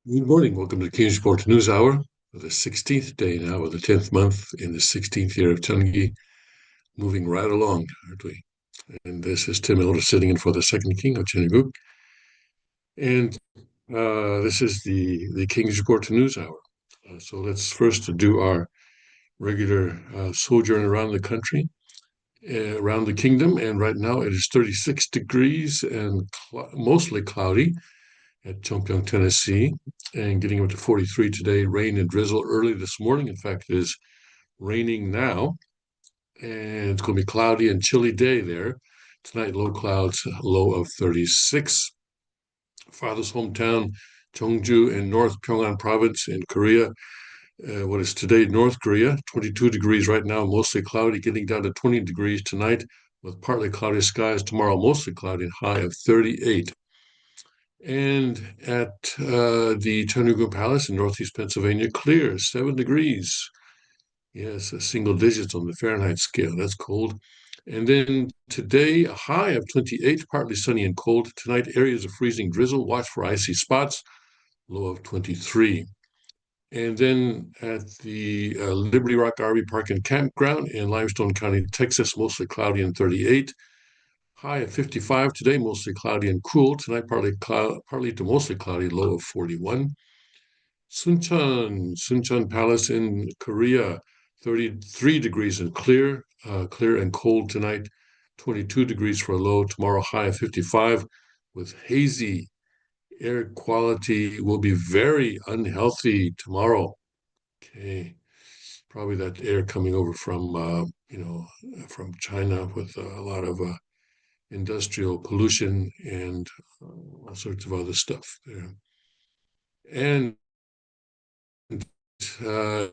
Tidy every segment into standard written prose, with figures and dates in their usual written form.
Good morning. Welcome to the Kingsport News Hour for the 16th day now of the 10th month in the 16th year of Changi, moving right along, aren't we? And this is Tim Elder sitting in for the second king of Chenuguk. And this is the Kingsport News Hour. So let's first do our regular sojourn around the country, around the kingdom. And right now it is 36 degrees and mostly cloudy at Chongpyeong, Tennessee, and getting up to 43 today. Rain and drizzle early this morning. In fact, it is raining now, and it's going to be cloudy and chilly day there. Tonight, low clouds, low of 36. Father's hometown, Cheongju in North Pyongan Province in Korea. What is today North Korea? 22 degrees right now, mostly cloudy, getting down to 20 degrees tonight with partly cloudy skies. Tomorrow, mostly cloudy and high of 38. And at the Chenuguk Palace in Northeast Pennsylvania, clear, 7 degrees. Yes, single digits on the Fahrenheit scale. That's cold. And then today, a high of 28, partly sunny and cold. Tonight, areas of freezing drizzle. Watch for icy spots, low of 23. And then at the Liberty Rock RV Park and Campground in Limestone County, Texas, mostly cloudy and 38. High of 55 today, mostly cloudy and cool. Tonight, partly to mostly cloudy, low of 41. Suncheon Palace in Korea, 33 degrees and clear, clear and cold tonight. 22 degrees for a low. Tomorrow, high of 55 with hazy air quality. Will be very unhealthy tomorrow. Okay, probably that air coming over from from China with a lot of industrial pollution and all sorts of other stuff there. And uh,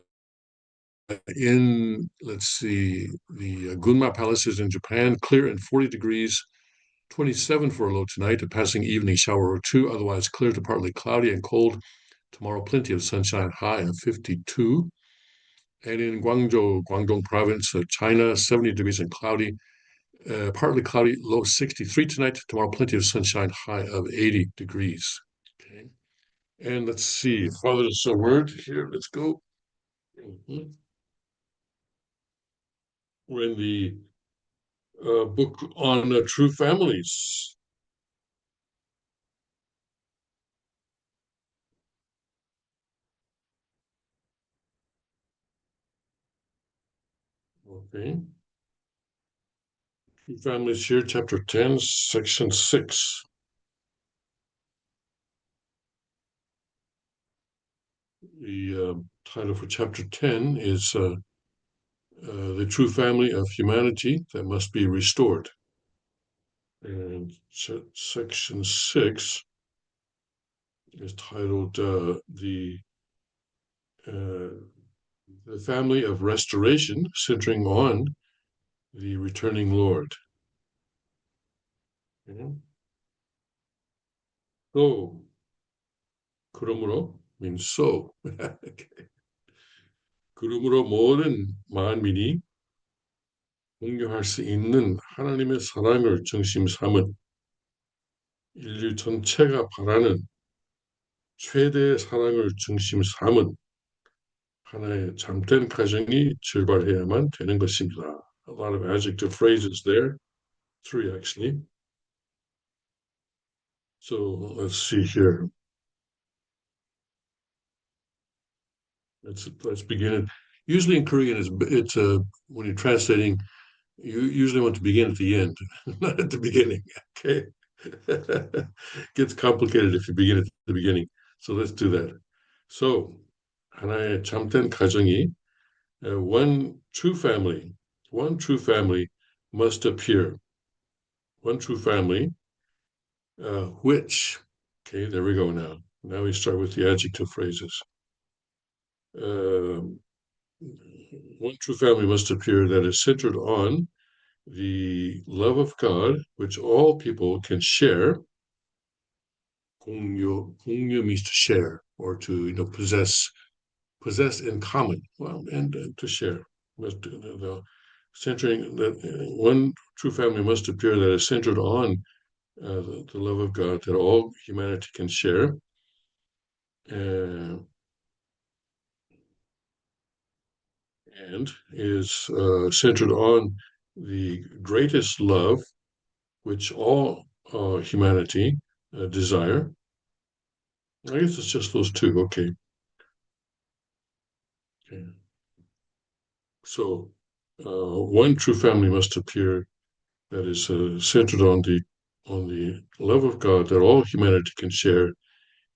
let's see, the Gunma Palaces in Japan, clear and 40 degrees, 27 for a low tonight, a passing evening shower or two, otherwise clear to partly cloudy and cold. Tomorrow, plenty of sunshine, high of 52. And in Guangzhou, Guangdong Province, China, 70 degrees and cloudy, partly cloudy, low 63 tonight. Tomorrow, plenty of sunshine, high of 80 degrees. Okay. And let's see, Father's a word here. Let's go. Mhm. We're in the book on true families. Okay. True families here, chapter 10, section 6. The title for chapter 10 is The True Family of Humanity That Must Be Restored. And section 6 is titled uh, The Family of Restoration, centering on the returning Lord. Okay. So, 그러므로 means so. 그러므로 모든 만민이 공유할 수 있는 하나님의 사랑을 중심 삼은 인류 전체가 바라는 최대의 사랑을 중심 삼은 하나의 참된 가정이 출발해야만 되는 것입니다. A lot of adjective phrases there, three actually. So let's see here. Let's begin it. Usually in Korean, it's when you're translating, you usually want to begin at the end, not at the beginning. Okay, gets complicated if you begin at the beginning. So let's do that. So 하나의 참된 가정이 one true family must appear. One true family, which, okay, there we go now. Now we start with the adjective phrases. Um, one true family must appear that is centered on the love of God, which all people can share. 공유 means to share or to possess in common. Well, and to share. Centering that one true family must appear that is centered on the love of God that all humanity can share. uh, and is centered on the greatest love which all humanity desire. I guess it's just those two. Okay. Okay. So, one true family must appear that is centered on the love of God that all humanity can share,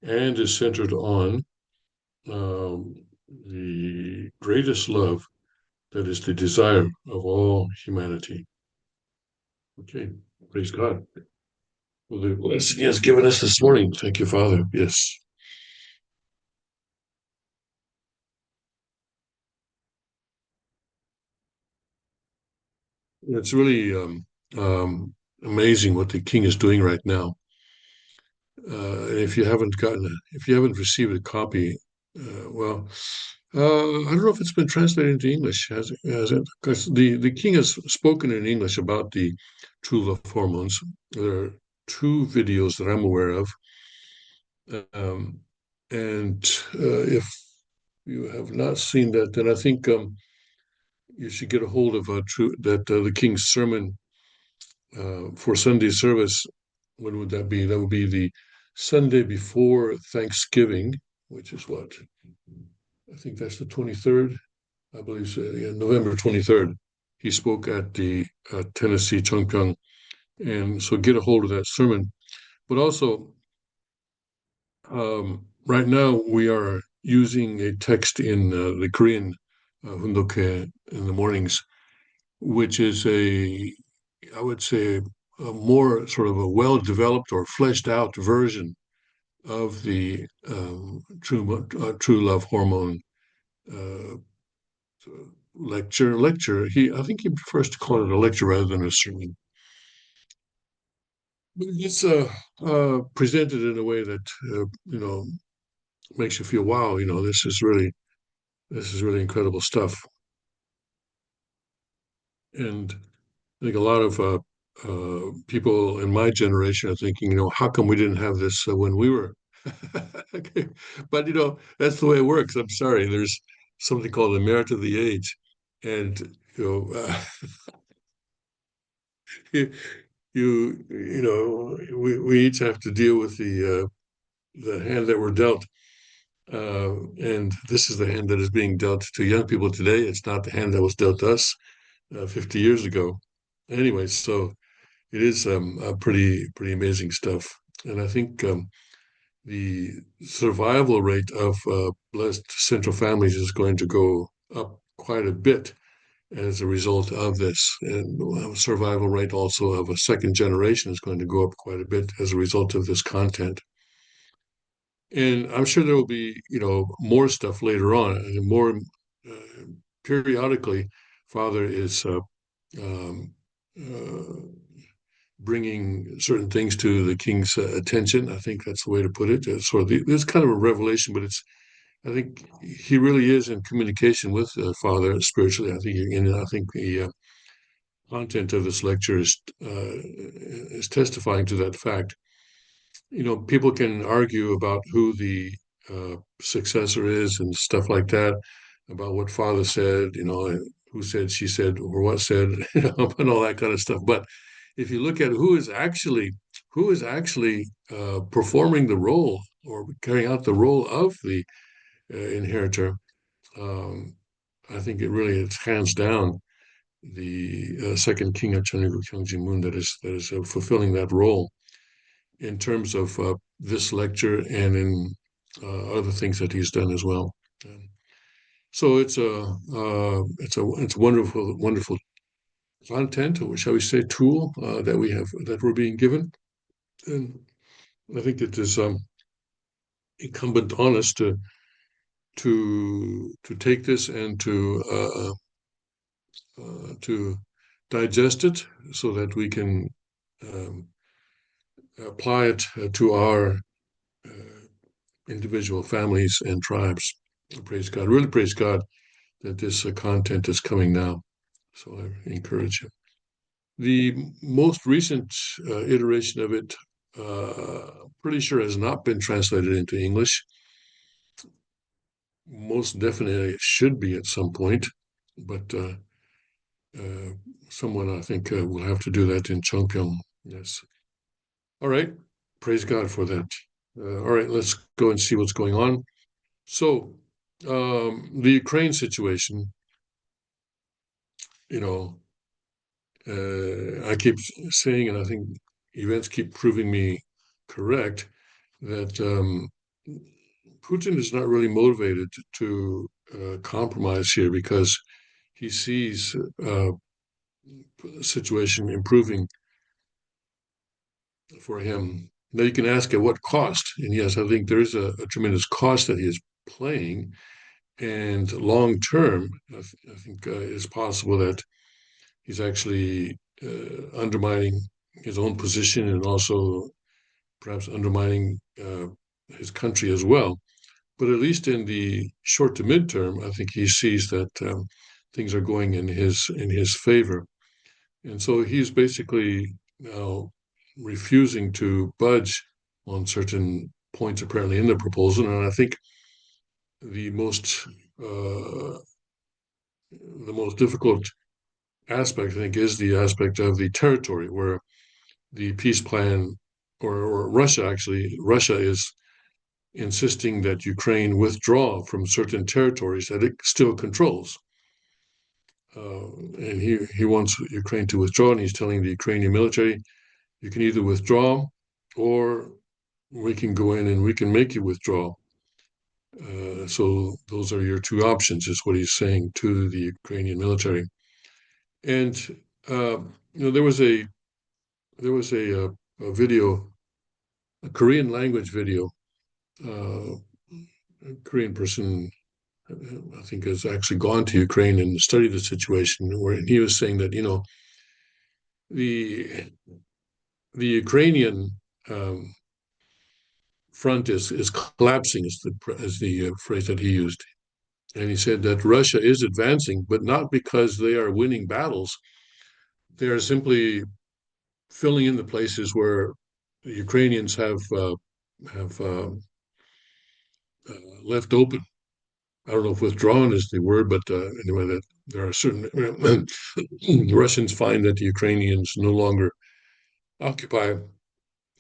and is centered on the greatest love that is the desire of all humanity. Okay, praise God. Well, the blessing He has given us this morning. Thank you, Father. Yes, it's really um, amazing what the King is doing right now. If you haven't if you haven't received a copy, well, I don't know if it's been translated into English. Has it? Because the king has spoken in English about the true love hormones. There are two videos that I'm aware of, um, and if you have not seen that, then I think you should get a hold of true that the king's sermon for Sunday service. When would that be? That would be the Sunday before Thanksgiving, which is what? I think that's the 23rd. I believe so, yeah, November 23rd. He spoke at the Tennessee Chongpyeong. And so get a hold of that sermon. But also, right now we are using a text in the Korean Hundoke in the mornings, which is I would say, a more sort of a well-developed or fleshed out version of the true love hormone uh, lecture. I think he prefers to call it a lecture rather than a sermon. But it's presented in a way that makes you feel, wow, this is really incredible stuff. And I think a lot of people in my generation are thinking, how come we didn't have this when we were? Okay. But that's the way it works. I'm sorry. There's something called the merit of the age, and you we each have to deal with the hand that we're dealt. And this is the hand that is being dealt to young people today. It's not the hand that was dealt us 50 years ago. Anyway, so it is pretty amazing stuff. And I think the survival rate of blessed central families is going to go up quite a bit as a result of this. And survival rate also of a second generation is going to go up quite a bit as a result of this content. And I'm sure there will be, more stuff later on, and more periodically. Father is uh, bringing certain things to the king's attention. I think that's the way to put it. It's kind of a revelation, but I think he really is in communication with Father spiritually. I think the content of this lecture is testifying to that fact. People can argue about who the successor is and stuff like that, about what Father said, and who said, she said, or what said, and all that kind of stuff. But if you look at who is actually performing the role or carrying out the role of the inheritor, um, I think it's hands down the second king of Cheongguk Hyungji-moon that is fulfilling that role in terms of this lecture and in other things that he's done as well. Um, so it's a wonderful content, or shall we say tool that we're being given, and I think it is incumbent on us to take this and to digest it so that we can um, apply it to our uh, individual families and tribes. Praise God. Really praise God that this content is coming now. So I encourage you. The most recent iteration of it, pretty sure has not been translated into English. most definitely it should be at some point, but uh, someone I think will have to do that in Chongpyong. Yes. All right. Praise God for that. All right, let's go and see what's going on. So, the Ukraine situation, you know, I keep saying, and I think events keep proving me correct, that Putin is not really motivated to compromise here because he sees the situation improving for him. Now you can ask at what cost, and yes, I think there is a tremendous cost that he is playing. And long term, I think it's possible that he's actually undermining his own position and also perhaps undermining his country as well. But at least in the short to midterm, I think he sees that things are going in his favor, and so he's basically now refusing to budge on certain points apparently in the proposal. And I think the most uh, the most difficult aspect, I think, is the aspect of the territory where the peace plan, or Russia actually, Russia is insisting that Ukraine withdraw from certain territories that it still controls. And he wants Ukraine to withdraw, and he's telling the Ukrainian military, you can either withdraw or we can go in and we can make you withdraw. So those are your two options, is what he's saying to the Ukrainian military. And uh, there was a video, a Korean language video. Uh, a Korean person, I think, has actually gone to Ukraine and studied the situation. Where he was saying that the the Ukrainian um, front is collapsing, is the phrase that he used. And he said that Russia is advancing, but not because they are winning battles. They are simply filling in the places where the Ukrainians have left open. I don't know if withdrawn is the word, but anyway, that there are certain Russians find that the Ukrainians no longer occupy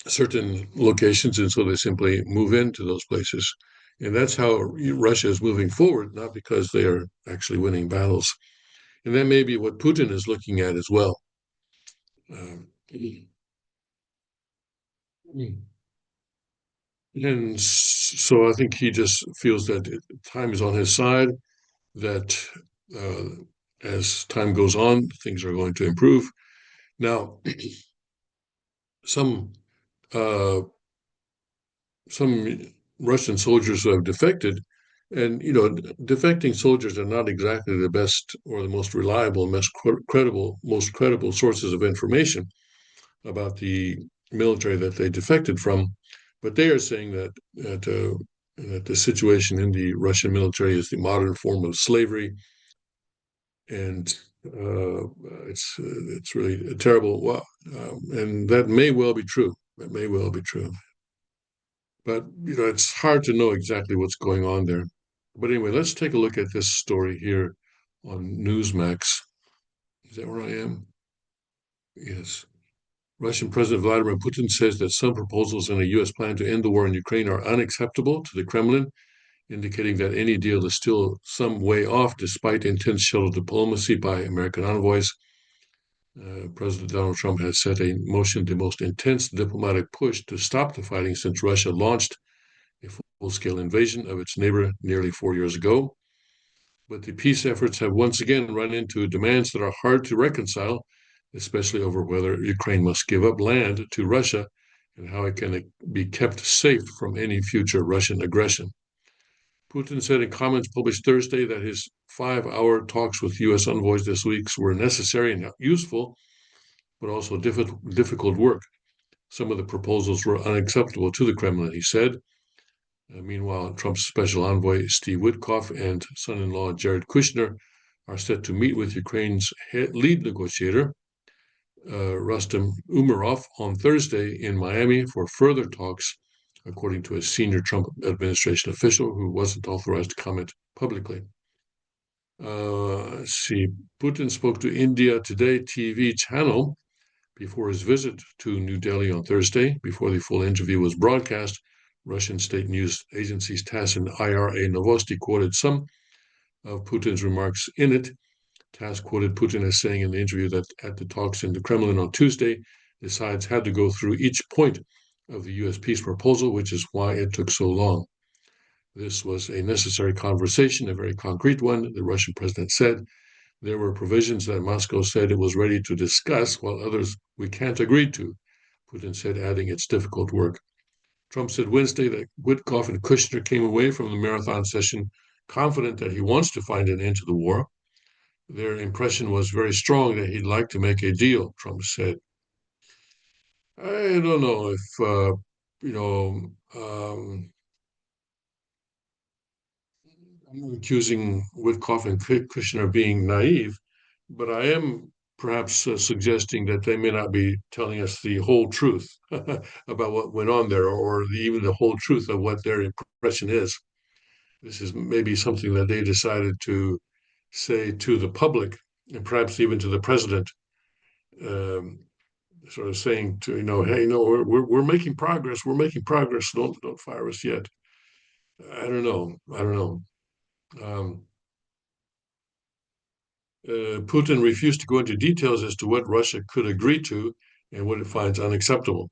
certain locations, and so they simply move into those places. And that's how Russia is moving forward, not because they are actually winning battles. And that may be what Putin is looking at as well. Um, and so I think he just feels that time is on his side, that uh, as time goes on, things are going to improve. Now, some uh, some Russian soldiers who have defected, and defecting soldiers are not exactly the best or the most reliable, most credible sources of information about the military that they defected from. But they are saying that the situation in the Russian military is the modern form of slavery, and it's really terrible. Well, and that may well be true. That may well be true. But it's hard to know exactly what's going on there. But anyway, let's take a look at this story here on Newsmax. Is that where I am? Yes. Russian President Vladimir Putin says that some proposals in a U.S. plan to end the war in Ukraine are unacceptable to the Kremlin, indicating that any deal is still some way off despite intense shuttle diplomacy by American envoys. President Donald Trump has set in motion the most intense diplomatic push to stop the fighting since Russia launched a full-scale invasion of its neighbor nearly 4 years ago. But the peace efforts have once again run into demands that are hard to reconcile, especially over whether Ukraine must give up land to Russia and how it can be kept safe from any future Russian aggression. Putin said in comments published Thursday that his 5-hour talks with U.S. envoys this week were necessary and useful, but also difficult work. Some of the proposals were unacceptable to the Kremlin, he said. Meanwhile, Trump's special envoy, Steve Witkoff, and son in law, Jared Kushner, are set to meet with Ukraine's lead negotiator, Rustem Umerov, on Thursday in Miami for further talks according to a senior Trump administration official who wasn't authorized to comment publicly. Let's see, Putin spoke to India Today TV channel before his visit to New Delhi on Thursday. Before the full interview was broadcast, Russian state news agencies TASS and IRA Novosti quoted some of Putin's remarks in it. TASS quoted Putin as saying in the interview that at the talks in the Kremlin on Tuesday, the sides had to go through each point of the U.S. peace proposal, which is why it took so long. This was a necessary conversation, a very concrete one, the Russian president said. There were provisions that Moscow said it was ready to discuss, while others we can't agree to, Putin said, adding it's difficult work. Trump said Wednesday that Witkoff and Kushner came away from the marathon session confident that he wants to find an end to the war. Their impression was very strong that he'd like to make a deal, Trump said. I don't know if, you know, I'm not accusing Witkoff and Kushner of being naive, but I am perhaps suggesting that they may not be telling us the whole truth about what went on there, or even the whole truth of what their impression is. This is maybe something that they decided to say to the public, and perhaps even to the president, um, sort of saying to hey, we're making progress, we're making progress. Don't fire us yet. I don't know. I don't know. Um, Putin refused to go into details as to what Russia could agree to and what it finds unacceptable.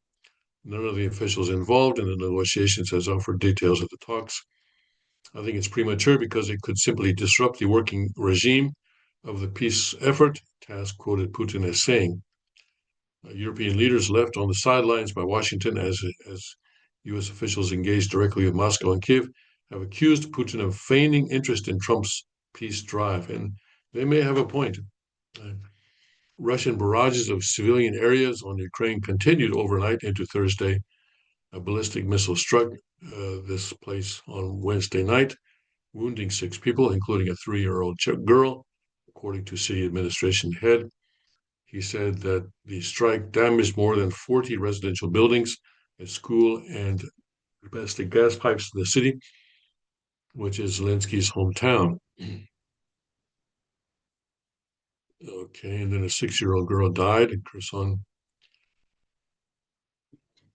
None of the officials involved in the negotiations has offered details of the talks. I think it's premature because it could simply disrupt the working regime of the peace effort, TASS quoted Putin as saying. European leaders left on the sidelines by Washington as U.S. officials engaged directly with Moscow and Kiev have accused Putin of feigning interest in Trump's peace drive, and they may have a point. Uh, Russian barrages of civilian areas on Ukraine continued overnight into Thursday. A ballistic missile struck this place on Wednesday night, wounding 6 people, including a 3-year-old girl, according to city administration head. He said that the strike damaged more than 40 residential buildings, a school, and domestic gas pipes in the city, which is Zelensky's hometown. Okay, and then a 6-year-old girl died in Kherson.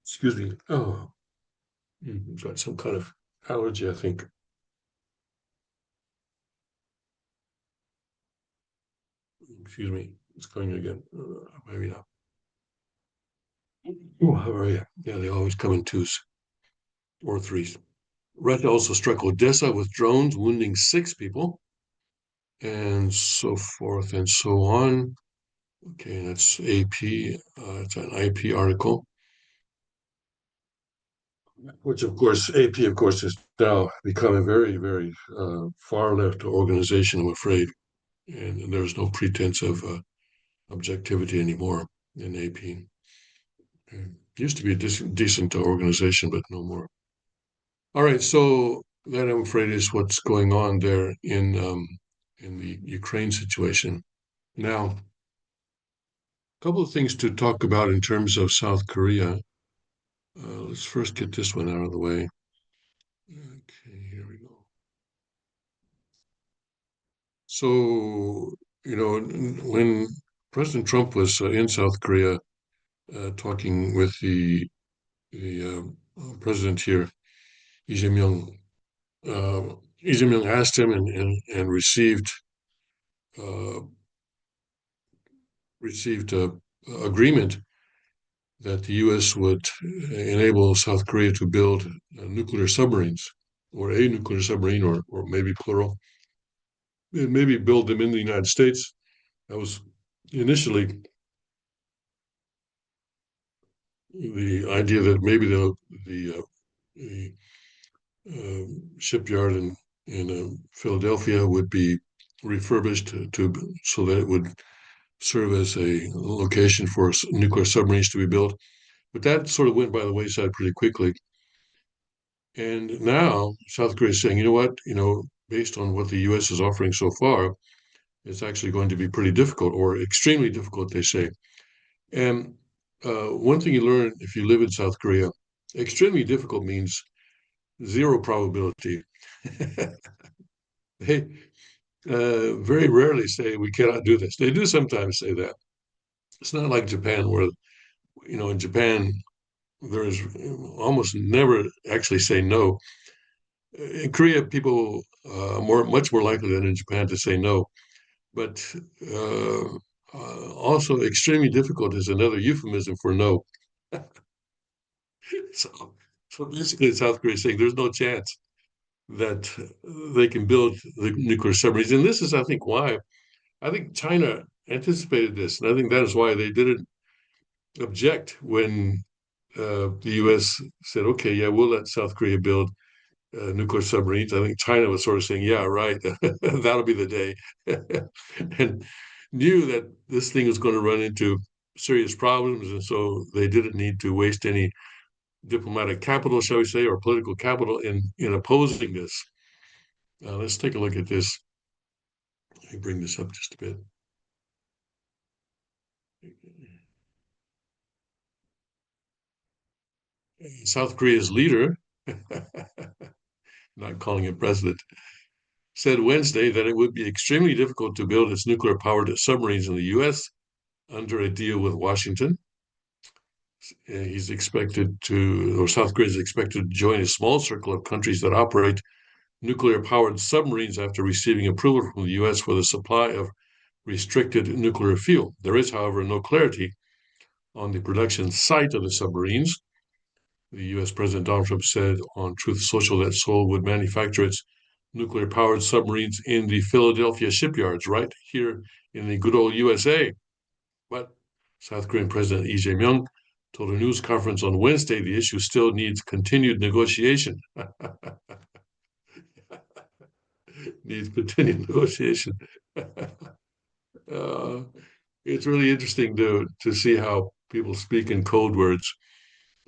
Excuse me. Oh, got some kind of allergy, I think. Excuse me. It's going again. Maybe not. Oh, how are you? Yeah, they always come in twos or threes. Russia also struck Odessa with drones, wounding 6 people, and so forth and so on. Okay, that's AP. It's an IP article, which of course AP, of course, has now become a very, very far left organization, I'm afraid, and there's no pretense of objectivity anymore in AP. It used to be a decent organization, but no more. All right, so that I'm afraid is what's going on there in the Ukraine situation. Now, a couple of things to talk about in terms of South Korea. Let's first get this one out of the way. Okay, here we go. So, when President Trump was in South Korea talking with the president here, Lee Jae-myung, Lee Jae-myung asked him and uh, received a agreement that the U.S. would enable South Korea to build nuclear submarines, or a nuclear submarine, or maybe plural, and maybe build them in the United States. That was initially the idea that maybe the shipyard in Philadelphia would be refurbished so that it would serve as a location for nuclear submarines to be built. But that sort of went by the wayside pretty quickly. And now South Korea is saying, you know what, based on what the U.S. is offering so far, it's actually going to be pretty difficult, or extremely difficult, they say. And one thing you learn if you live in South Korea, Extremely difficult means zero probability. They very rarely say we cannot do this. They do sometimes say that. It's not like Japan, where in Japan there's almost never actually say no. In Korea, people much more likely than in Japan to say no. But uh, also, extremely difficult is another euphemism for no. So, so basically, South Korea is saying there's no chance that they can build the nuclear submarines. And this is, I think, why I think China anticipated this, and I think that is why they didn't object when the U.S. said, "Okay, yeah, we'll let South Korea build nuclear submarines." I think China was sort of saying, "Yeah, right, that'll be the day," and knew that this thing was going to run into serious problems, and so they didn't need to waste any diplomatic capital, shall we say, or political capital in opposing this. Let's take a look at this. Let me bring this up just a bit. South Korea's leader, not calling him president, said Wednesday that it would be extremely difficult to build its nuclear powered submarines in the U.S. under a deal with Washington. He's expected to, or South Korea is expected to join a small circle of countries that operate nuclear powered submarines after receiving approval from the U.S. for the supply of restricted nuclear fuel. There is, however, no clarity on the production site of the submarines. The U.S. President Donald Trump said on Truth Social that Seoul would manufacture its nuclear powered submarines in the Philadelphia shipyards, right here in the good old USA. But South Korean President Lee Jae-myung told a news conference on Wednesday the issue still needs continued negotiation. Needs continued negotiation. uh, it's really interesting to see how people speak in code words.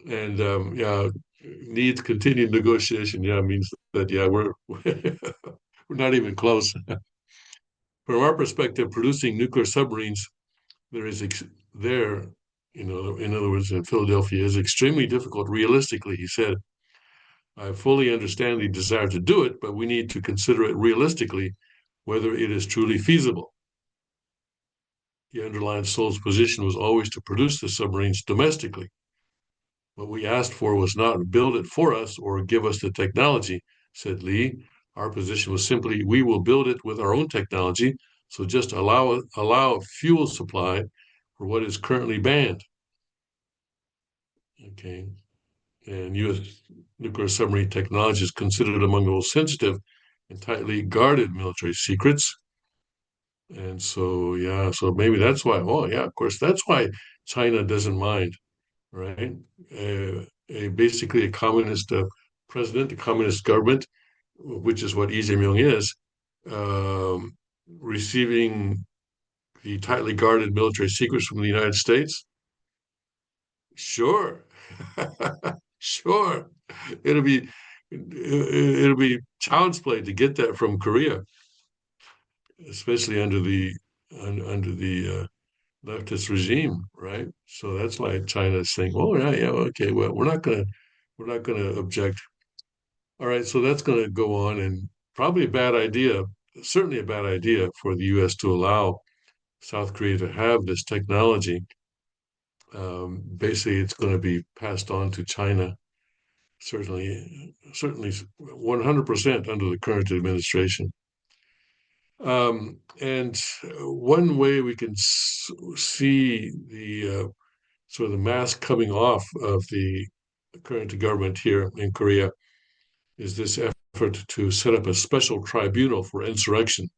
And yeah, needs continued negotiation. Yeah, means that yeah, we're we're not even close. From our perspective, producing nuclear submarines there is there, in other words, in Philadelphia, is extremely difficult. Realistically, he said, I fully understand the desire to do it, but we need to consider it realistically whether it is truly feasible. He underlined Seoul's position was always to produce the submarines domestically. What we asked for was not build it for us or give us the technology, said Lee. Our position was simply we will build it with our own technology, so just allow a fuel supply for what is currently banned. Okay. And U.S. nuclear submarine technology is considered among the most sensitive and tightly guarded military secrets. And so, yeah, so maybe that's why, oh, yeah, of course, that's why China doesn't mind, right? Basically, a communist president, a communist government, which is what Lee Jae-myung is, um, receiving the tightly guarded military secrets from the United States. Sure, sure, it'll be it'll be child's play to get that from Korea, especially under the leftist regime, right? So that's why China is saying, "Oh yeah, yeah, okay, well, we're not gonna object." All right, so that's going to go on, and probably a bad idea, certainly a bad idea for the U.S. to allow South Korea to have this technology. Basically, it's going to be passed on to China, certainly 100% under the current administration. And one way we can see the sort of the mask coming off of the current government here in Korea is this effort to set up a special tribunal for insurrection.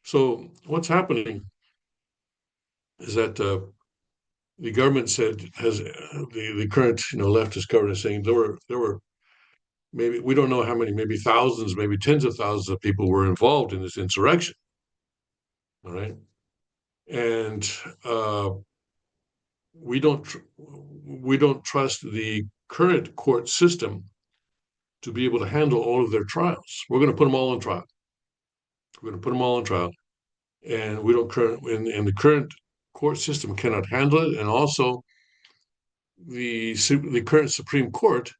So what's happening is that the government said has the current leftist government is saying there were maybe we don't know how many, maybe thousands, maybe tens of thousands of people were involved in this insurrection. All right, and we don't trust the current court system to be able to handle all of their trials. We're going to put them all on trial. We're going to put them all on trial, and we don't current and the current court system cannot handle it. And also, the current Supreme Court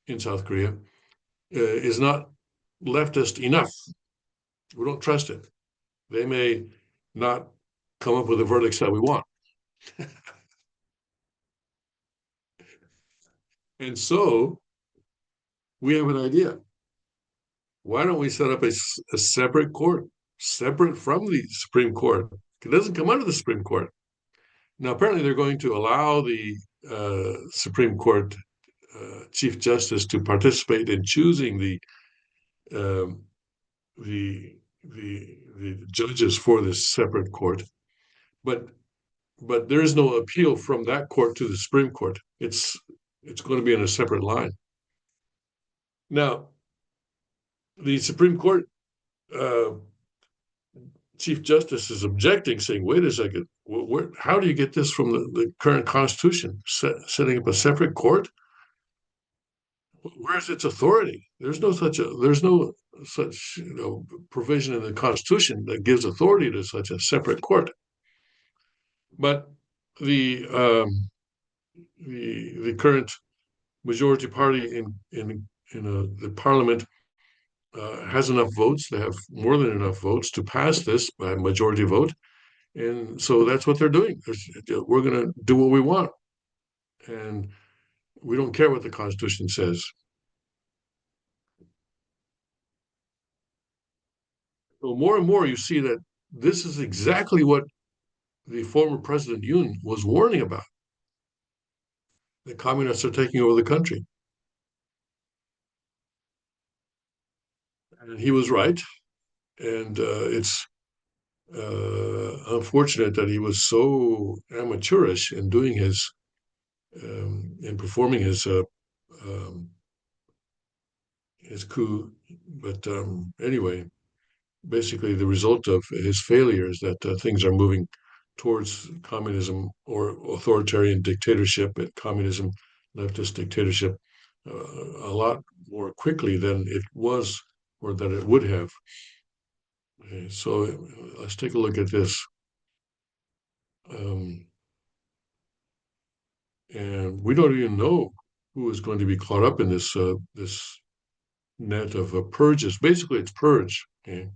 in South Korea is not leftist enough. We don't trust it. They may not come up with the verdicts that we want. And so we have an idea. Why don't we set up a separate court, separate from the Supreme Court? It doesn't come under the Supreme Court. Now, apparently, they're going to allow the Supreme Court Chief Justice to participate in choosing um, the the judges for this separate court, but there is no appeal from that court to the Supreme Court. It's going to be in a separate line. Now, the Supreme Court uh, Chief Justice is objecting, saying, "Wait a second, how do you get this from the current Constitution? Setting up a separate court? Where's its authority? There's no such provision in the Constitution that gives authority to such a separate court." But the the current majority party in the parliament has enough votes. They have more than enough votes to pass this by majority vote, and so that's what they're doing. We're going to do what we want, and we don't care what the Constitution says. So more and more, you see that this is exactly what the former President Yoon was warning about. The communists are taking over the country, and he was right. And it's unfortunate that he was so amateurish in doing in performing um, his coup. But anyway, basically, the result of his failure is that things are moving towards communism or authoritarian dictatorship and communism, leftist dictatorship, a lot more quickly than it was or that it would have. Okay, so let's take a look at this. Um, and we don't even know who is going to be caught up in this net of purges. Basically, it's purge. Okay,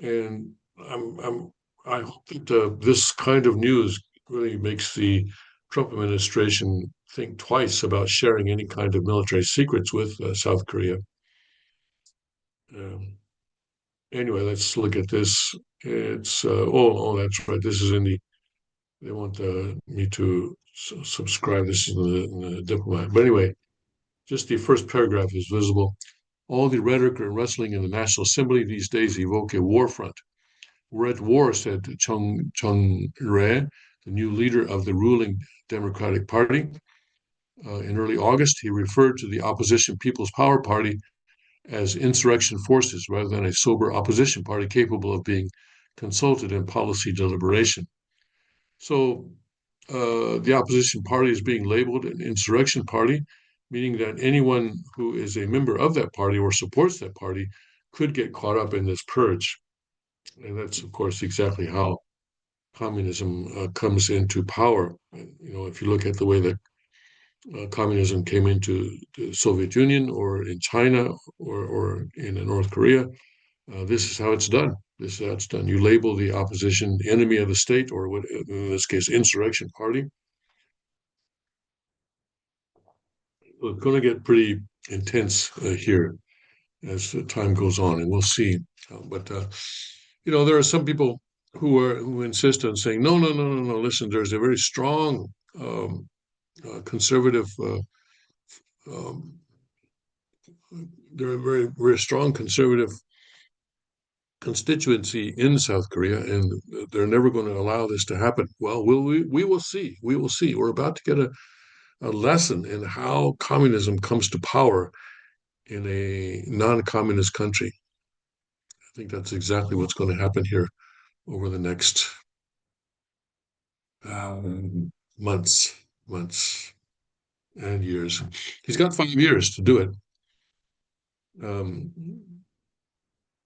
and I hope that this kind of news really makes the Trump administration think twice about sharing any kind of military secrets with South Korea. Um, anyway, let's look at this. It's that's right. This is in the. They want me to subscribe. This is in the Diplomat. But anyway, just the first paragraph is visible. All the rhetoric and wrestling in the National Assembly these days evoke a war front. We're at war, said Chung Rae, the new leader of the ruling Democratic Party. In early August, he referred to the opposition People's Power Party as insurrection forces rather than a sober opposition party capable of being consulted in policy deliberation. So the opposition party is being labeled an insurrection party, meaning that anyone who is a member of that party or supports that party could get caught up in this purge. And that's, of course, exactly how communism comes into power. If you look at the way that communism came into the Soviet Union or in China or in North Korea, this is how it's done. This is how it's done. You label the opposition enemy of the state, or what, in this case, insurrection party. It's going to get pretty intense here as the time goes on, and we'll see. But there are some people who insist on saying, no, no, no, no, no. Listen, there's a very strong conservative. Um, there are very, very strong conservative constituency in South Korea, and they're never going to allow this to happen. Well, we will see. We will see. We're about to get a lesson in how communism comes to power in a non-communist country. I think that's exactly what's going to happen here over the next months, and years. He's got 5 years to do it. Um,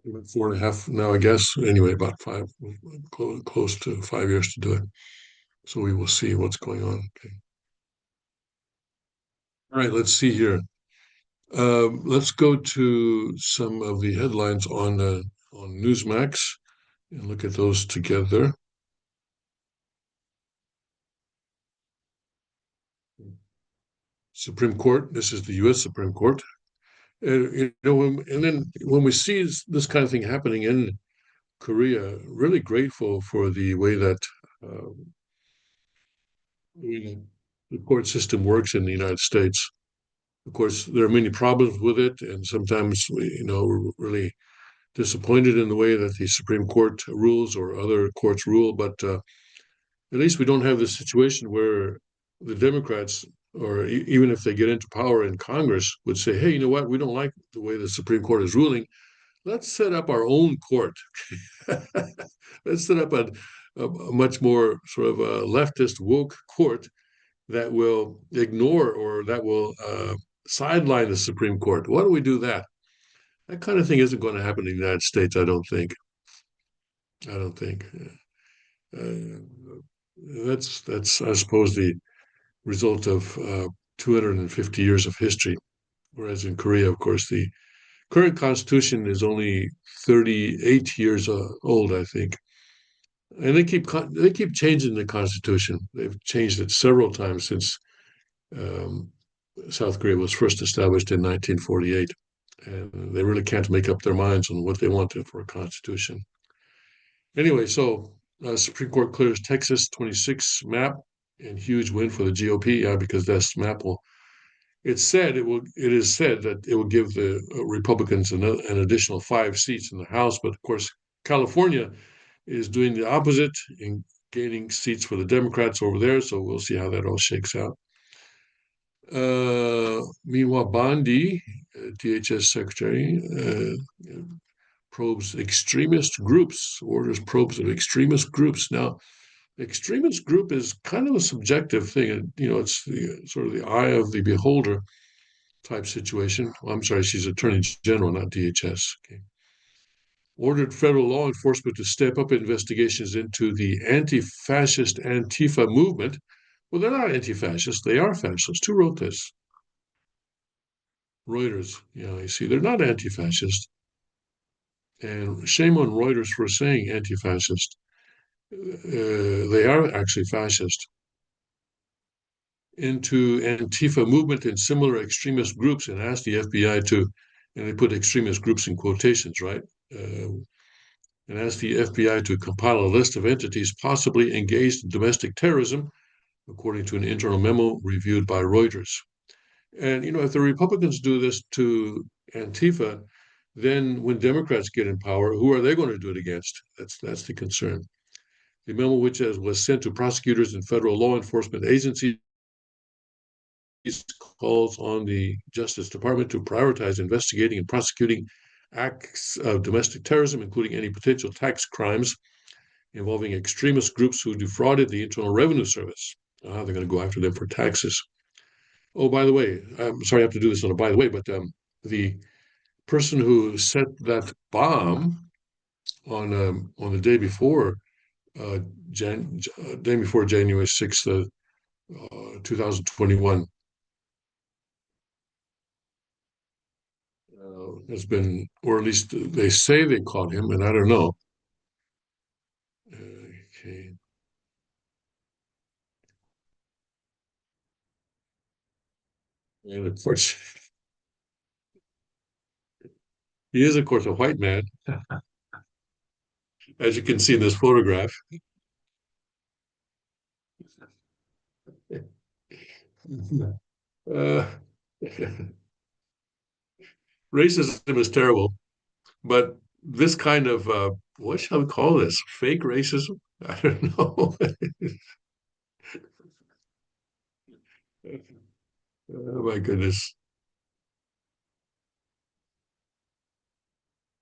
4.5 now, I guess. Anyway, about five, close to 5 years to do it. So we will see what's going on. Okay. All right, let's see here. Let's go to some of the headlines on Newsmax and look at those together. Supreme Court. This is the U.S. Supreme Court. And then when we see this kind of thing happening in Korea, really grateful for the way that uh, the court system works in the United States. Of course, there are many problems with it, and sometimes we're really disappointed in the way that the Supreme Court rules or other courts rule. But at least we don't have this situation where the Democrats, or even if they get into power in Congress, would say, "Hey, you know what? We don't like the way the Supreme Court is ruling. Let's set up our own court. Let's set up a much more sort of a leftist woke court that will ignore or that will sideline the Supreme Court. Why don't we do that?" That kind of thing isn't going to happen in the United States, I don't think. I don't think. Uh, that's I suppose the result of 250 years of history. Whereas in Korea, of course, the current constitution is only 38 years old, I think, and they keep changing the constitution. They've changed it several times since um, South Korea was first established in 1948, and they really can't make up their minds on what they want for a constitution. Anyway, so Supreme Court clears Texas 26 map and huge win for the GOP. Yeah, because this map will. It is said that it will give the Republicans an additional 5 seats in the House, but of course, California is doing the opposite in gaining seats for the Democrats over there. So we'll see how that all shakes out. Meanwhile, Bondi, DHS Secretary, probes extremist groups, orders probes of extremist groups. Now, extremist group is kind of a subjective thing. It's sort of the eye of the beholder type situation. Well, I'm sorry, she's Attorney General, not DHS. Okay. Ordered federal law enforcement to step up investigations into the anti-fascist Antifa movement. Well, they're not anti-fascist; they are fascist. Who wrote this? Reuters. Yeah, you see, they're not anti-fascist, and shame on Reuters for saying anti-fascist. They are actually fascist. Into Antifa movement and similar extremist groups, and asked the FBI to, and they put extremist groups in quotations, right? And asked the FBI to compile a list of entities possibly engaged in domestic terrorism, according to an internal memo reviewed by Reuters. And if the Republicans do this to Antifa, then when Democrats get in power, who are they going to do it against? That's the concern. The memo, which was sent to prosecutors and federal law enforcement agencies, calls on the Justice Department to prioritize investigating and prosecuting acts of domestic terrorism, including any potential tax crimes involving extremist groups who defrauded the Internal Revenue Service. They're going to go after them for taxes. Oh, by the way, I'm sorry I have to do this on a by the way, but the person who set that bomb on the day before day before January 6th, 2021, has been, or at least they say they caught him, and I don't know. Okay. And of course, he is, of course, a white man, as you can see in this photograph. Uh, racism is terrible, but this kind of, what shall we call this? Fake racism? I don't know. Oh my goodness.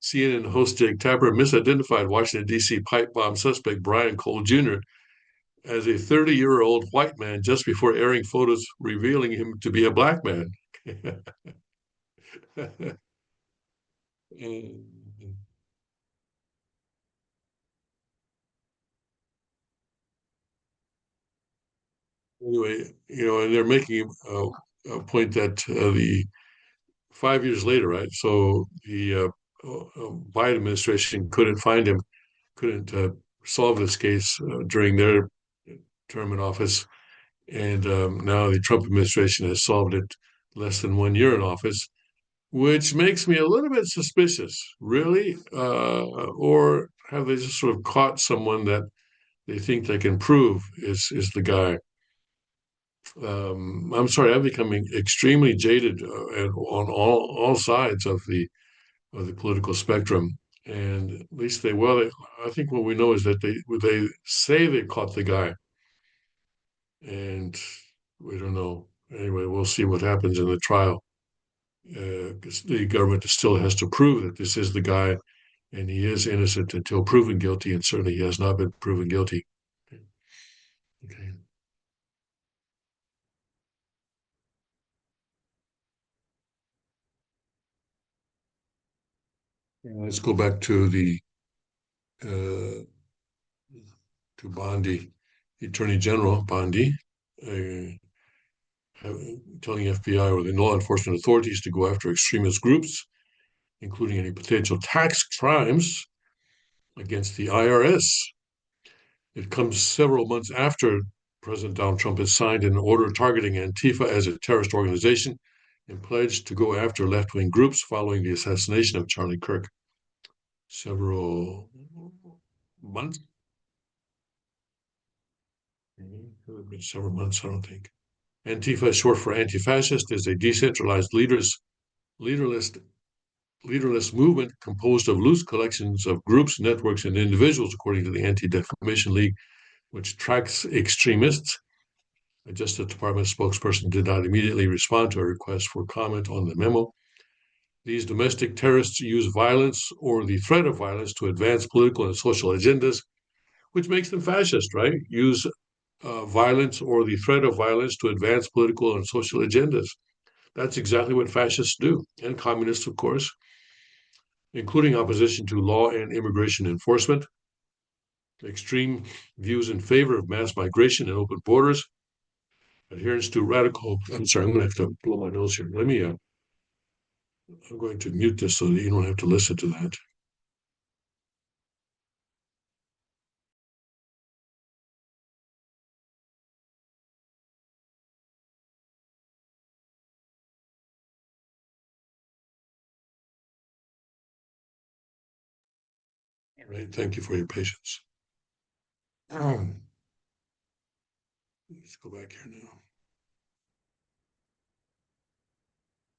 CNN host Jake Tapper misidentified Washington, D.C. pipe bomb suspect Brian Cole Jr. as a 30-year-old white man just before airing photos revealing him to be a black man. Anyway, and they're making point that the 5 years later, right? So the Biden administration couldn't find him, couldn't solve this case during their term in office, and now the Trump administration has solved it less than 1 year in office, which makes me a little bit suspicious. Really, or have they just sort of caught someone that they think they can prove is the guy? I'm sorry, I'm becoming extremely jaded on all sides of the political spectrum. And at least I think what we know is that they say they caught the guy, and we don't know. Anyway, we'll see what happens in the trial. Because the government still has to prove that this is the guy, and he is innocent until proven guilty, and certainly he has not been proven guilty. Okay. Let's go back to the uh, to Bondi, the Attorney General Bondi, uh, telling FBI or the law enforcement authorities to go after extremist groups, including any potential tax crimes against the IRS. It comes several months after President Donald Trump has signed an order targeting Antifa as a terrorist organization and pledged to go after left wing groups following the assassination of Charlie Kirk. Several months? Several months, I don't think. Antifa, short for anti fascist, is a decentralized leaderless, leaderless movement composed of loose collections of groups, networks, and individuals, according to the Anti Defamation League, which tracks extremists. The Justice Department spokesperson did not immediately respond to a request for comment on the memo. These domestic terrorists use violence or the threat of violence to advance political and social agendas, which makes them fascist, right? Use violence or the threat of violence to advance political and social agendas. That's exactly what fascists do, and communists, of course, including opposition to law and immigration enforcement, extreme views in favor of mass migration and open borders, adherence to radical. I'm sorry, I'm going to have to blow my nose here. I'm going to mute this so that you don't have to listen to that. All right, thank you for your patience. Let's go back here now.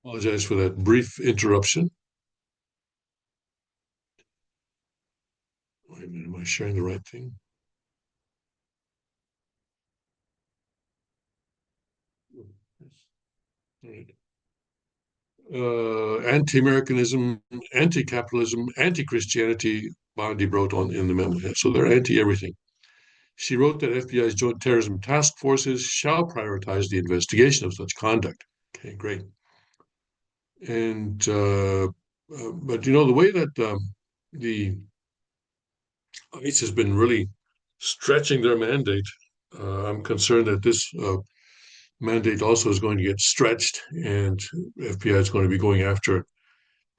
Apologize for that brief interruption. Wait a minute, am I sharing the right thing? All right. Anti-Americanism, anti-capitalism, anti-Christianity, Bondi wrote on in the memo. So they're anti-everything. She wrote that FBI's joint terrorism task forces shall prioritize the investigation of such conduct. Okay, great. And but you know the way that the ICE has been really stretching their mandate. I'm concerned that this mandate also is going to get stretched, and FBI is going to be going after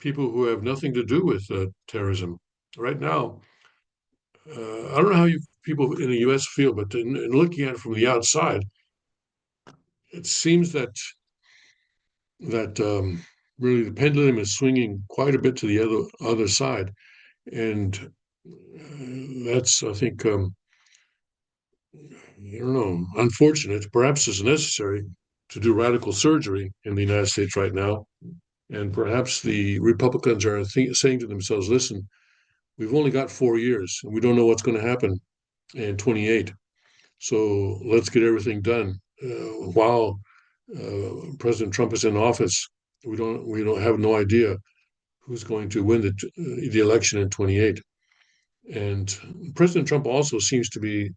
people who have nothing to do with terrorism. Right now, I don't know how you people in the U.S. feel, but in looking at it from the outside, it seems that really the pendulum is swinging quite a bit to the other side, and that's I think I don't know, unfortunate. Perhaps it's necessary to do radical surgery in the United States right now, and perhaps the Republicans are saying to themselves, "Listen, we've only got 4 years, and we don't know what's going to happen in 28. So let's get everything done while President Trump is in office. We don't have no idea who's going to win the election in 28. And President Trump also seems to be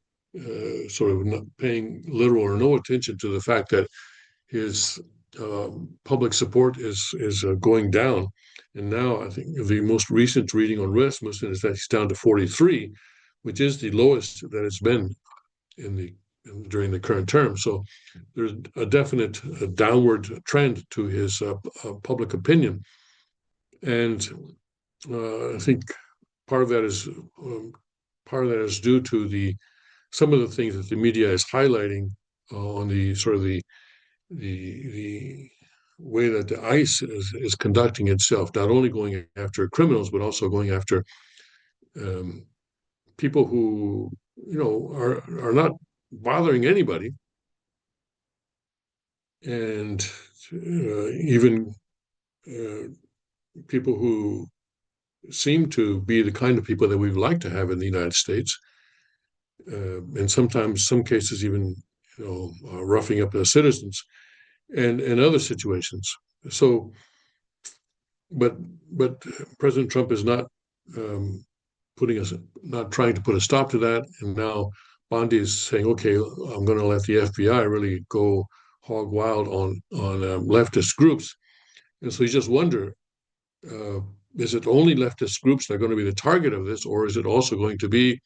sort of not paying little or no attention to the fact that his public support is going down. And now I think the most recent reading on Rasmussen is that he's down to 43, which is the lowest that it's been in the during the current term. So there's a definite downward trend to his public opinion, and I think part of that is due to the some of the things that the media is highlighting on the sort of the way that the ICE is conducting itself, not only going after criminals but also going after um, people who are not bothering anybody, and even uh, people who seem to be the kind of people that we'd like to have in the United States, and sometimes some cases even roughing up the citizens and other situations. So, but but President Trump is not um, putting us not trying to put a stop to that, and now Bondi is saying, okay, I'm going to let the FBI really go hog wild on leftist groups, and so you just wonder. Uh, is it only leftist groups that are going to be the target of this, or is it also going to be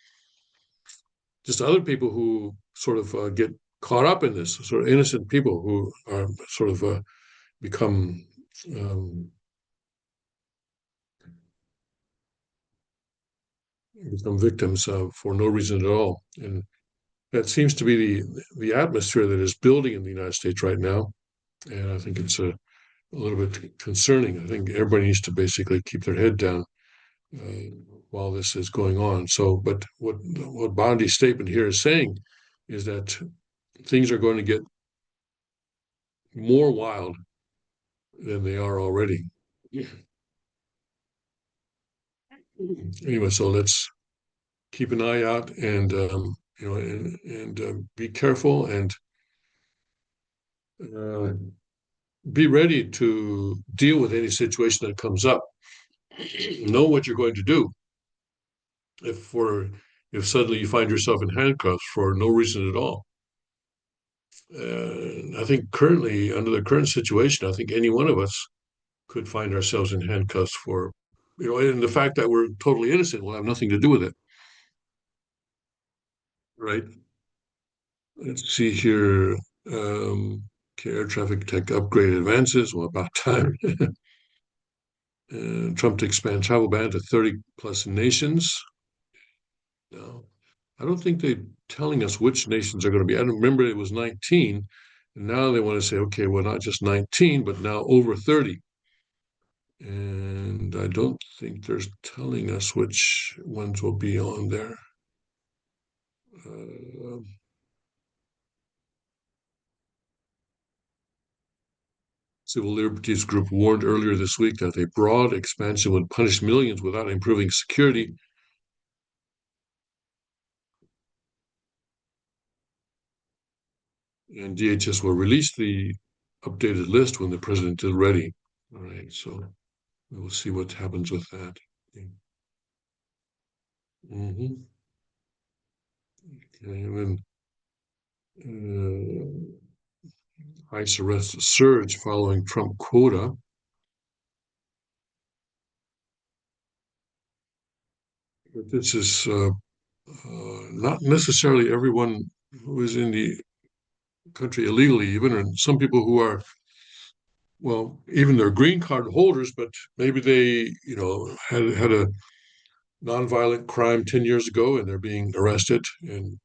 just other people who sort of get caught up in this, sort of innocent people who are sort of become um, become victims for no reason at all. And that seems to be the atmosphere that is building in the United States right now. And I think it's a little bit concerning. I think everybody needs to basically keep their head down uh, while this is going on. So, but what Bondi's statement here is saying is that things are going to get more wild than they are already. Yeah. Anyway, so let's keep an eye out and be careful and uh, be ready to deal with any situation that comes up. Know what you're going to do if for if suddenly you find yourself in handcuffs for no reason at all. I think currently, under the current situation, I think any one of us could find ourselves in handcuffs for, and the fact that we're totally innocent will have nothing to do with it, right? Let's see here. Air traffic tech upgrade advances. Well, about time. Trump to expand travel ban to 30 plus nations. No, I don't think they're telling us which nations are going to be. I remember it was 19, and now they want to say, okay, well, not just 19, but now over 30. And I don't think they're telling us which ones will be on there. Uh, Civil Liberties Group warned earlier this week that a broad expansion would punish millions without improving security. And DHS will release the updated list when the president is ready. All right, so we'll see what happens with that. Mm-hmm. Okay, and then ICE arrests surge following Trump quota. But this is not necessarily everyone who is in the country illegally, even, and some people who are, well, even they're green card holders, but maybe they, had a nonviolent crime 10 years ago and they're being arrested and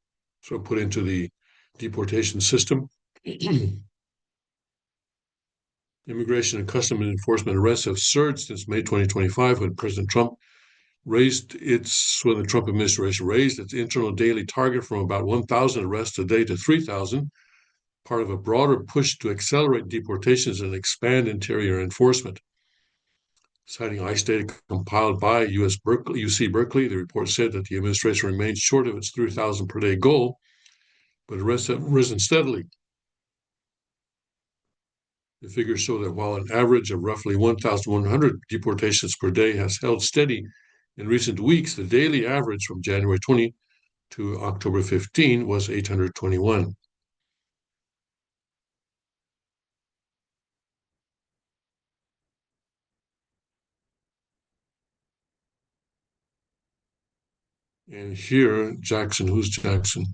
sort of put into the deportation system. Immigration and Customs Enforcement arrests have surged since May 2025 when the Trump administration raised its internal daily target from about 1,000 arrests a day to 3,000, part of a broader push to accelerate deportations and expand interior enforcement. Citing ICE data compiled by UC Berkeley, the report said that the administration remains short of its 3,000 per day goal, but arrests have risen steadily. The figures show that while an average of roughly 1,100 deportations per day has held steady in recent weeks, the daily average from January 20 to October 15 was 821. And here, Jackson, who's Jackson?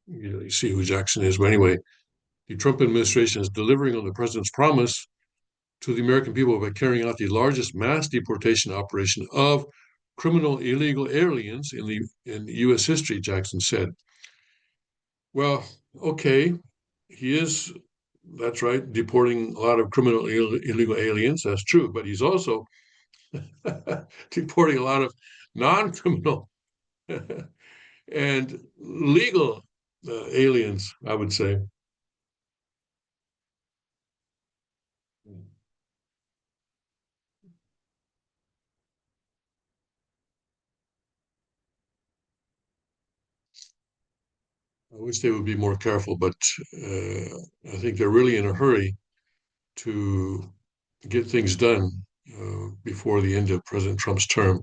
you see who Jackson is. But anyway, the Trump administration is delivering on the president's promise to the American people by carrying out the largest mass deportation operation of criminal illegal aliens in U.S. history, Jackson said. Well, okay, he is, that's right, deporting a lot of criminal illegal aliens. That's true, but he's also deporting a lot of non-criminal and legal aliens, I would say. I wish they would be more careful, but I think they're really in a hurry to get things done before the end of President Trump's term.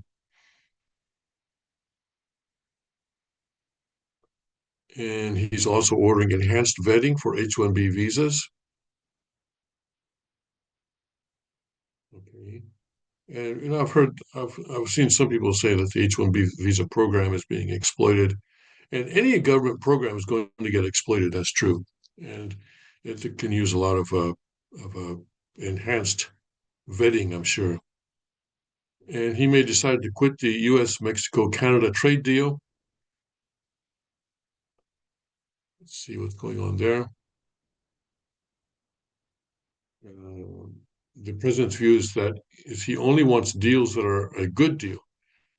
And he's also ordering enhanced vetting for H-1B visas. Okay. And I've seen some people say that the H-1B visa program is being exploited, and any government program is going to get exploited. That's true, and it can use a lot of enhanced vetting, I'm sure. And he may decide to quit the U.S. Mexico Canada trade deal. Let's see what's going on there. Uh, the president's view is that is he only wants deals that are a good deal.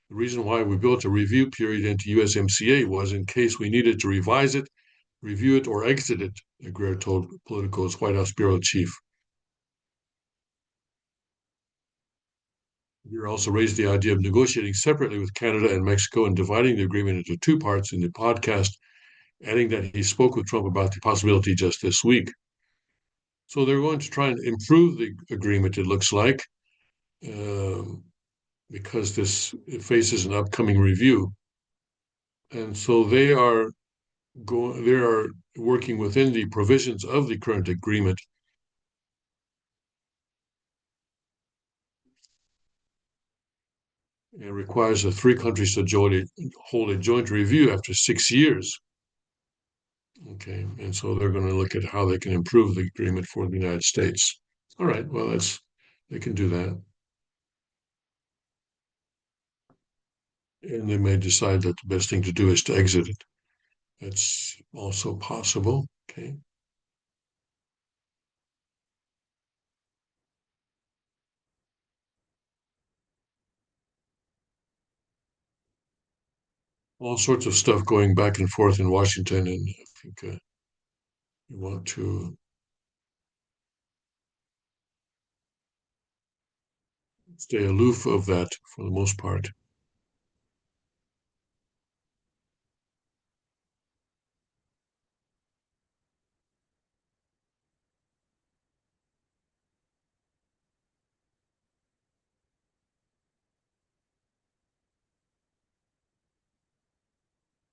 The reason why we built a review period into USMCA was in case we needed to revise it, review it, or exit it, Aguirre told Politico's White House bureau chief. Aguirre also raised the idea of negotiating separately with Canada and Mexico and dividing the agreement into two parts in the podcast, adding that he spoke with Trump about the possibility just this week. So they're going to try and improve the agreement, it looks like, um, because this faces an upcoming review. And so they are working within the provisions of the current agreement. It requires the three countries to hold a joint review after 6 years. Okay, and so they're going to look at how they can improve the agreement for the United States. All right, well, they can do that, and they may decide that the best thing to do is to exit it. That's also possible. Okay, all sorts of stuff going back and forth in Washington, and I think you want to stay aloof of that for the most part.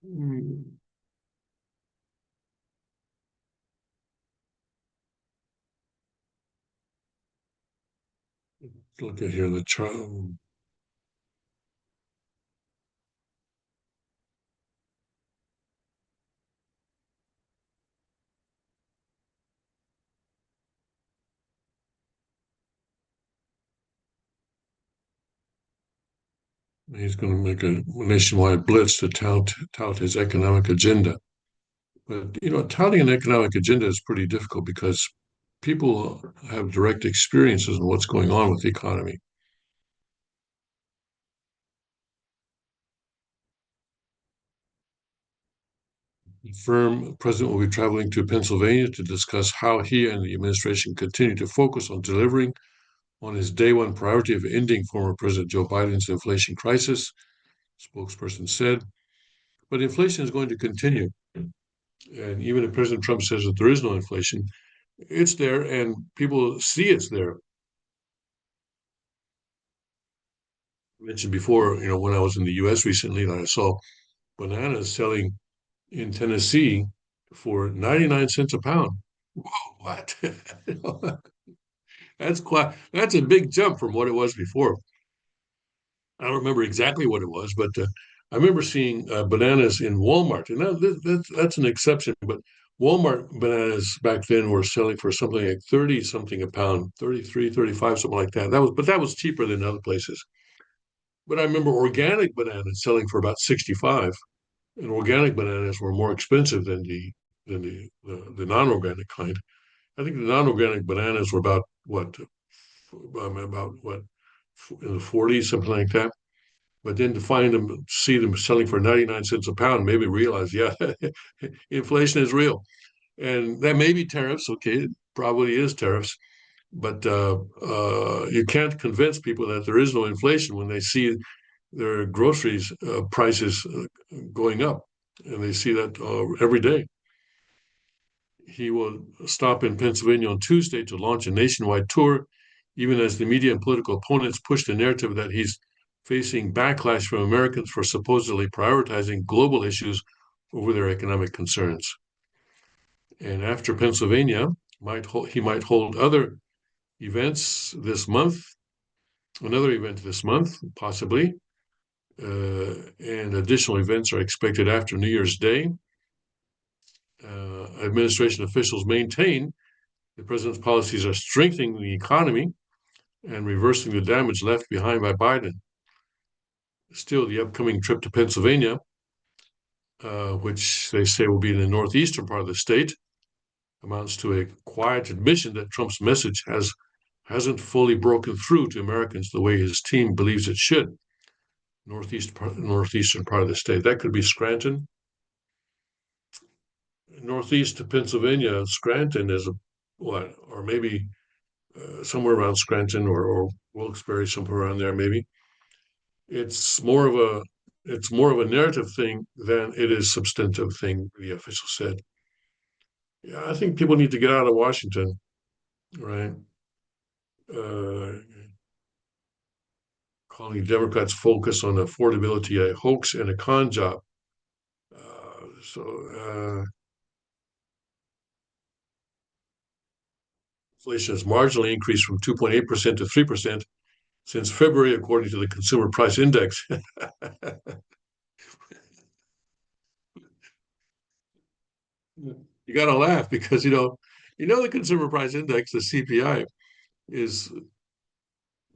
Mm, look at here the chart. He's going to make a nationwide blitz to tout his economic agenda. But touting an economic agenda is pretty difficult because people have direct experiences in what's going on with the economy. The firm president will be traveling to Pennsylvania to discuss how he and the administration continue to focus on delivering on his day one priority of ending former President Joe Biden's inflation crisis, spokesperson said. But inflation is going to continue. And even if President Trump says that there is no inflation, it's there and people see it's there. I mentioned before, when I was in the US recently, that I saw bananas selling in Tennessee for 99 cents a pound. Whoa, what? That's a big jump from what it was before. I don't remember exactly what it was, but I remember seeing bananas in Walmart, and that's an exception. But Walmart bananas back then were selling for something like 30 something a pound, 33, 35, something like that. That was cheaper than other places. But I remember organic bananas selling for about 65, and organic bananas were more expensive than the non-organic kind. I think the non-organic bananas were about what in the 40s, something like that. But then to see them selling for 99 cents a pound, made me realize, yeah, inflation is real. And that may be tariffs. Okay, it probably is tariffs. But you can't convince people that there is no inflation when they see their groceries prices going up. And they see that every day. He will stop in Pennsylvania on Tuesday to launch a nationwide tour, even as the media and political opponents push the narrative that he's facing backlash from Americans for supposedly prioritizing global issues over their economic concerns. And after Pennsylvania, he might hold other events this month, another event this month, possibly, and additional events are expected after New Year's Day. Administration officials maintain the president's policies are strengthening the economy and reversing the damage left behind by Biden. Still, the upcoming trip to Pennsylvania, which they say will be in the northeastern part of the state, amounts to a quiet admission that Trump's message hasn't fully broken through to Americans the way his team believes it should. Northeastern part of the state. That could be Scranton. Northeast to Pennsylvania, Scranton is what, or maybe somewhere around Scranton or Wilkes-Barre, somewhere around there, maybe. It's more of a it's more of a narrative thing than it is substantive thing, the official said. Yeah, I think people need to get out of Washington, right? Uh, Calling Democrats' focus on affordability a hoax and a con job. So inflation has marginally increased from 2.8% to 3% since February, according to the Consumer Price Index. You got to laugh because the Consumer Price Index, the CPI, is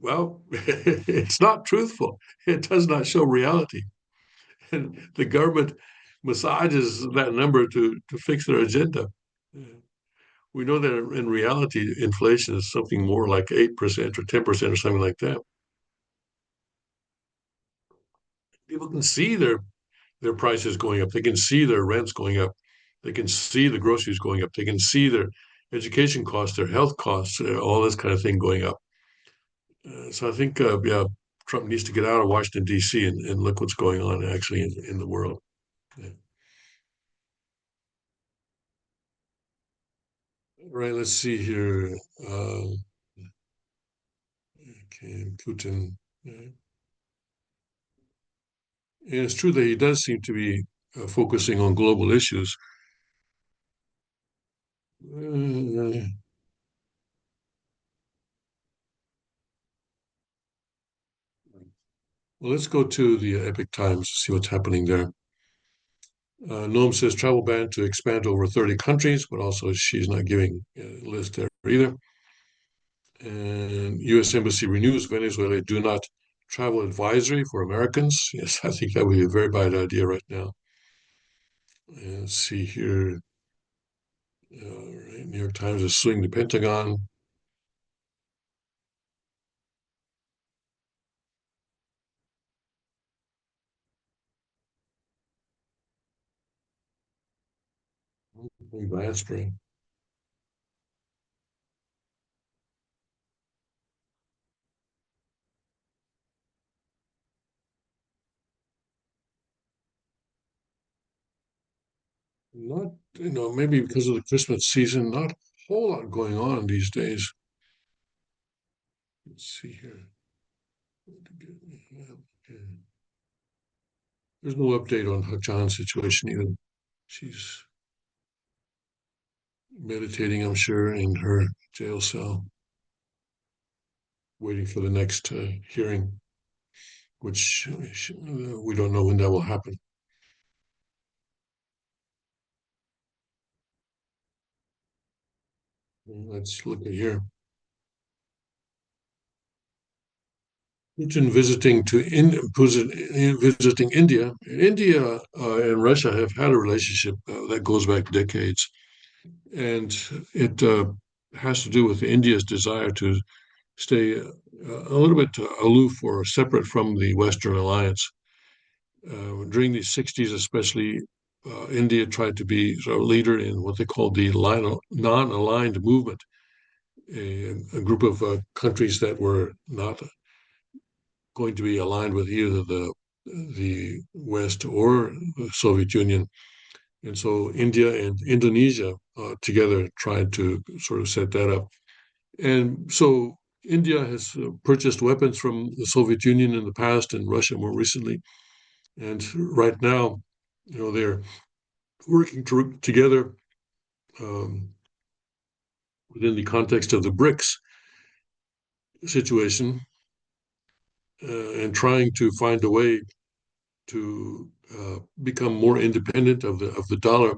well, it's not truthful. It does not show reality, and the government massages that number to fix their agenda. We know that in reality, inflation is something more like 8% or 10% or something like that. People can see their prices going up. They can see their rents going up. They can see the groceries going up. They can see their education costs, their health costs, all this kind of thing going up. So I think, yeah, Trump needs to get out of Washington, D.C. and look what's going on actually in the world. Yeah. Right, let's see here. Okay, Putin. And it's true that he does seem to be focusing on global issues. Well, let's go to the Epic Times to see what's happening there. Noam says travel ban to expand to over 30 countries, but also she's not giving a list there either. And U.S. Embassy renews Venezuela do not travel advisory for Americans. Yes, I think that would be a very bad idea right now. And let's see here. Right, New York Times is suing the Pentagon. Lansbury. Not, maybe because of the Christmas season, not a whole lot going on these days. Let's see here. There's no update on John's situation either. She's meditating, I'm sure, in her jail cell, waiting for the next hearing. which we don't know when that will happen. Let's look at here. Putin visiting India. India and Russia have had a relationship that goes back decades, and it has to do with India's desire to stay a little bit aloof or separate from the Western alliance. During the 60s, especially, India tried to be sort of leader in what they called the non-aligned movement, a group of countries that were not going to be aligned with either the West or the Soviet Union. And so India and Indonesia together tried to sort of set that up. And so India has purchased weapons from the Soviet Union in the past and Russia more recently. And right now, they're working together um, within the context of the BRICS situation and trying to find a way to become more independent of the dollar.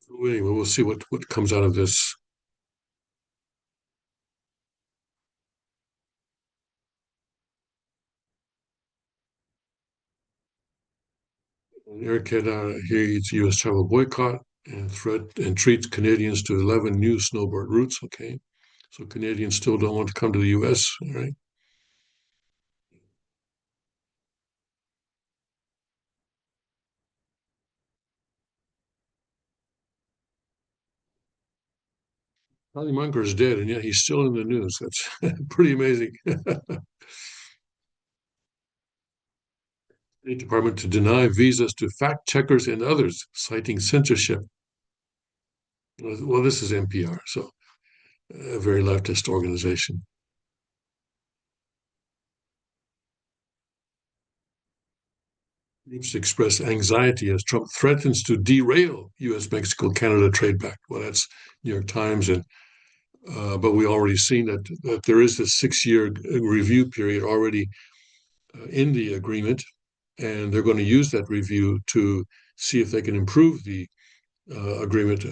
So anyway, we'll see what comes out of this. Air Canada heeds U.S. travel boycott and threat and treats Canadians to 11 new snowboard routes. Okay, so Canadians still don't want to come to the U.S. Right? Charlie Munger is dead, and yet he's still in the news. That's pretty amazing. State Department to deny visas to fact checkers and others, citing censorship. Well, this is NPR, so a very leftist organization. Groups express anxiety as Trump threatens to derail U.S. Mexico Canada trade pact. Well, that's New York Times, and but we already seen that there is a 6 year review period already in the agreement, and they're going to use that review to see if they can improve the agreement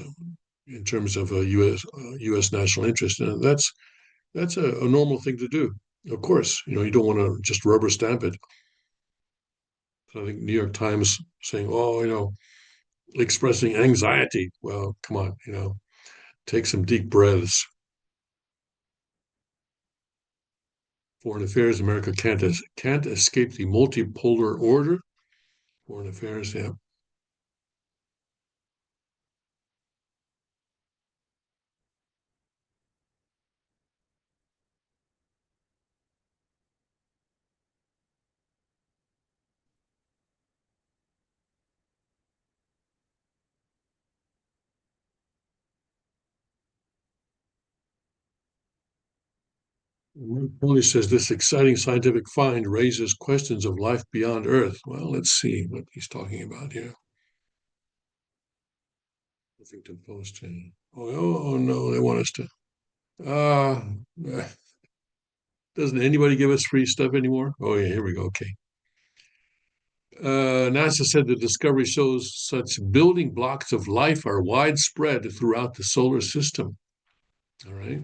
in terms of U.S. national interest, and that's a normal thing to do. Of course, you don't want to just rubber stamp it. So I think New York Times saying, "Oh, expressing anxiety." Well, come on, take some deep breaths. Foreign Affairs, America can't escape the multipolar order. Foreign Affairs, yeah. Polish says this exciting scientific find raises questions of life beyond Earth. Well, let's see what he's talking about here. Huffington Post. Oh, no, they want us to. Uh, doesn't anybody give us free stuff anymore? Oh, yeah, here we go. Okay. NASA said the discovery shows such building blocks of life are widespread throughout the solar system. All right.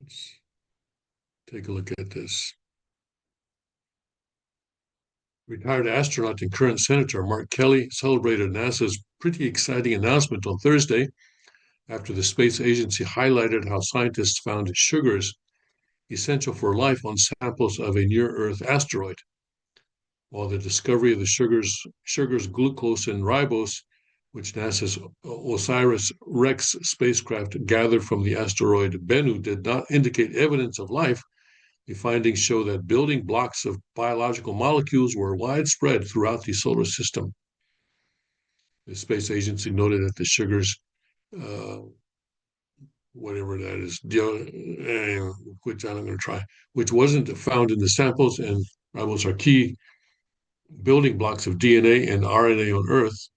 Let's take a look at this. Retired astronaut and current Senator Mark Kelly celebrated NASA's pretty exciting announcement on Thursday after the space agency highlighted how scientists found sugars essential for life on samples of a near Earth asteroid. While the discovery of the sugars glucose and ribose, which NASA's OSIRIS-REx spacecraft gathered from the asteroid Bennu, did not indicate evidence of life, the findings show that building blocks of biological molecules were widespread throughout the solar system. The space agency noted that the sugars, uh, whatever that is, which I'm going to try, which wasn't found in the samples, and ribose are key building blocks of DNA and RNA on Earth.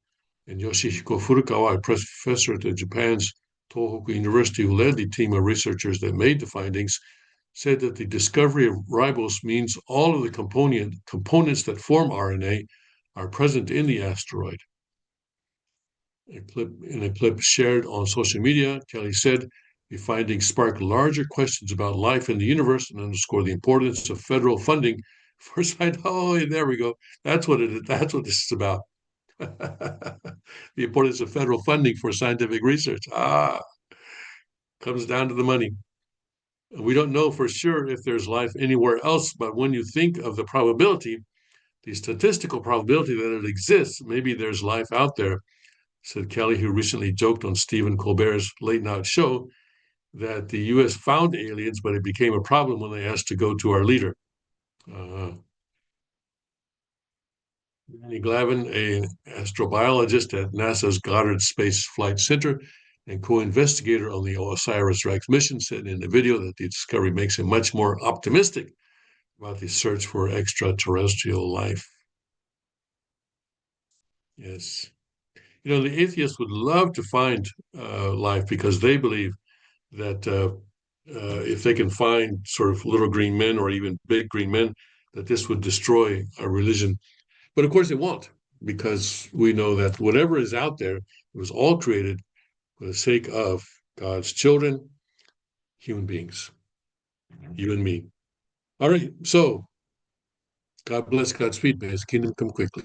And Yoshihiko Furukawa, a professor at Japan's Tohoku University, who led the team of researchers that made the findings, said that the discovery of ribose means all of the components that form RNA are present in the asteroid. In a clip shared on social media, Kelly said, the findings spark larger questions about life in the universe and underscore the importance of federal funding for science. Oh, there we go. That's what it is. That's what this is about. The importance of federal funding for scientific research. Comes down to the money. We don't know for sure if there's life anywhere else, but when you think of the probability, the statistical probability that it exists, maybe there's life out there, said Kelly, who recently joked on Stephen Colbert's Late Night Show that the U.S. found aliens, but it became a problem when they asked to go to our leader. Danny Glavin, an astrobiologist at NASA's Goddard Space Flight Center and co-investigator on the OSIRIS-REx mission, said in the video that the discovery makes him much more optimistic about the search for extraterrestrial life. Yes. The atheists would love to find life because they believe that if they can find sort of little green men or even big green men, that this would destroy our religion. But of course it won't, because we know that whatever is out there, it was all created for the sake of God's children, human beings, you and me. All right, so God bless, Godspeed, may his kingdom come quickly.